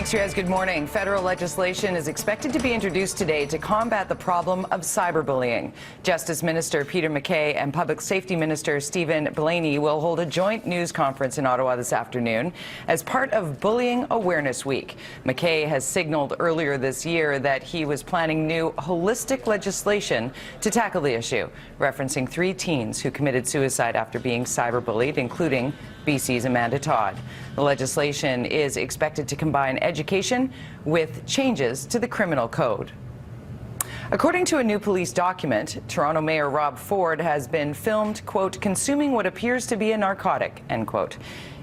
Extras, good morning. Federal legislation is expected to be introduced today to combat the problem of cyberbullying. Justice Minister Peter MacKay and Public Safety Minister Stephen Blaney will hold a joint news conference in Ottawa this afternoon as part of Bullying Awareness Week. MacKay has signaled earlier this year that he was planning new holistic legislation to tackle the issue, referencing 3 teens who committed suicide after being cyberbullied, including BC's Amanda Todd. The legislation is expected to combine education with changes to the criminal code. According to a new police document, Toronto Mayor Rob Ford has been filmed, quote, consuming what appears to be a narcotic, end quote,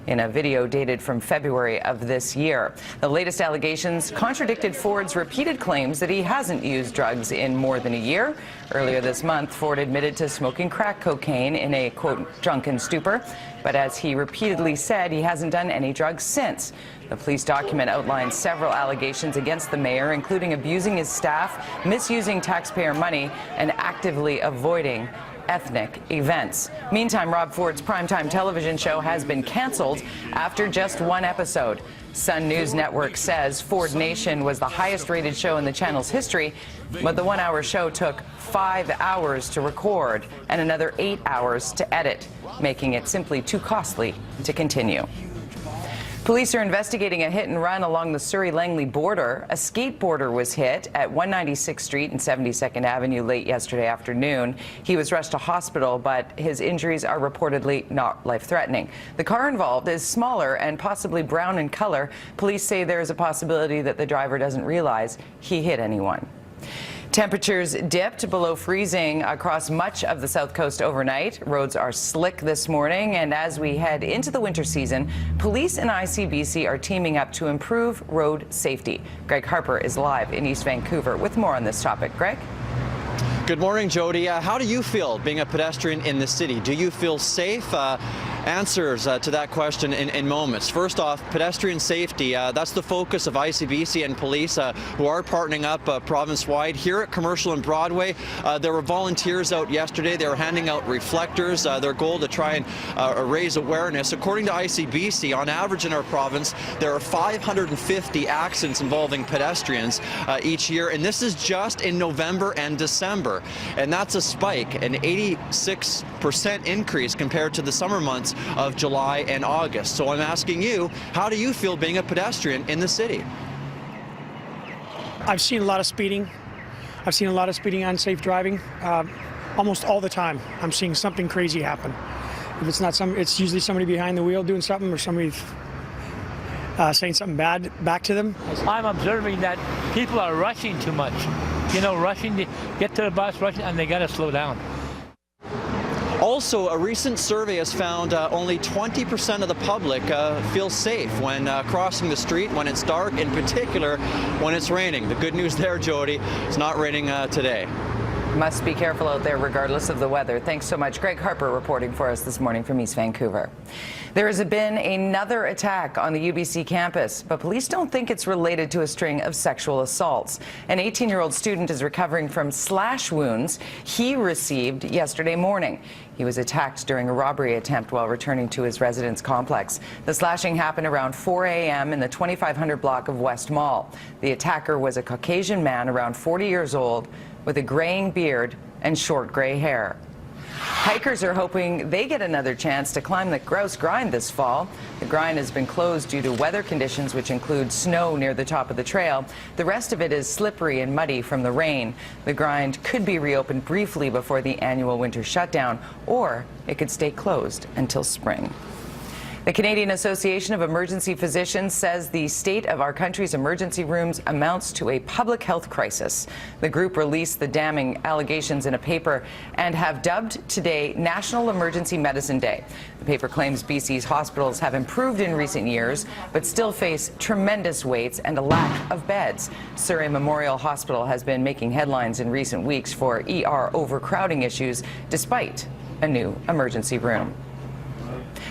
in a video dated from February of this year. The latest allegations contradicted Ford's repeated claims that he hasn't used drugs in more than a year. Earlier this month, Ford admitted to smoking crack cocaine in a, quote, drunken stupor, but as he repeatedly said, he hasn't done any drugs since. The police document outlines several allegations against the mayor, including abusing his staff, misusing taxpayer money, and actively avoiding ethnic events. Meantime, Rob Ford's primetime television show has been canceled after just 1 episode. Sun News Network says Ford Nation was the highest-rated show in the channel's history, but the 1-hour show took 5 hours to record and another 8 hours to edit, making it simply too costly to continue. Police are investigating a hit-and-run along the Surrey-Langley border. A skateboarder was hit at 196th Street and 72nd Avenue late yesterday afternoon. He was rushed to hospital, but his injuries are reportedly not life-threatening. The car involved is smaller and possibly brown in color. Police say there is a possibility that the driver doesn't realize he hit anyone. Temperatures dipped below freezing across much of the south coast overnight. Roads are slick this morning, and as we head into the winter season, police and ICBC are teaming up to improve road safety. Greg Harper is live in East Vancouver with more on this topic. Greg? Good morning, Jody. How do you feel being a pedestrian in the city? Do you feel safe? Answers to that question in moments. First off, pedestrian safety, that's the focus of ICBC and police who are partnering up province-wide. Here at Commercial and Broadway, there were volunteers out yesterday. They were handing out reflectors. Their goal to try and raise awareness. According to ICBC, on average in our province, there are 550 accidents involving pedestrians each year, and this is just in November and December. And that's a spike, an 86% increase compared to the summer months of July and August. So I'm asking you, how do you feel being a pedestrian in the city? I've seen a lot of speeding. I've seen a lot of speeding, unsafe driving. Almost all the time, I'm seeing something crazy happen. If it's not it's usually somebody behind the wheel doing something, or somebody saying something bad back to them. I'm observing that people are rushing too much. You know, rushing to get to the bus, rushing, and they got to slow down. Also, a recent survey has found only 20% of the public feel safe when crossing the street when it's dark, in particular when it's raining. The good news there, Jody, it's not raining today. Must be careful out there regardless of the weather. Thanks so much. Greg Harper reporting for us this morning from East Vancouver. There has been another attack on the UBC campus, but police don't think it's related to a string of sexual assaults. An 18-year-old student is recovering from slash wounds he received yesterday morning. He was attacked during a robbery attempt while returning to his residence complex. The slashing happened around 4 a.m. in the 2500 block of West Mall. The attacker was a Caucasian man around 40 years old with a graying beard and short gray hair. Hikers are hoping they get another chance to climb the Grouse Grind this fall. The grind has been closed due to weather conditions, which include snow near the top of the trail. The rest of it is slippery and muddy from the rain. The grind could be reopened briefly before the annual winter shutdown, or it could stay closed until spring. The Canadian Association of Emergency Physicians says the state of our country's emergency rooms amounts to a public health crisis. The group released the damning allegations in a paper and have dubbed today National Emergency Medicine Day. The paper claims BC's hospitals have improved in recent years, but still face tremendous waits and a lack of beds. Surrey Memorial Hospital has been making headlines in recent weeks for ER overcrowding issues, despite a new emergency room.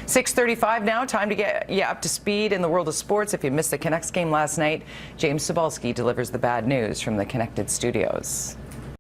6:35 now, time to get you up to speed in the world of sports. If you missed the Canucks game last night, James Cybulski delivers the bad news from the Connected Studios.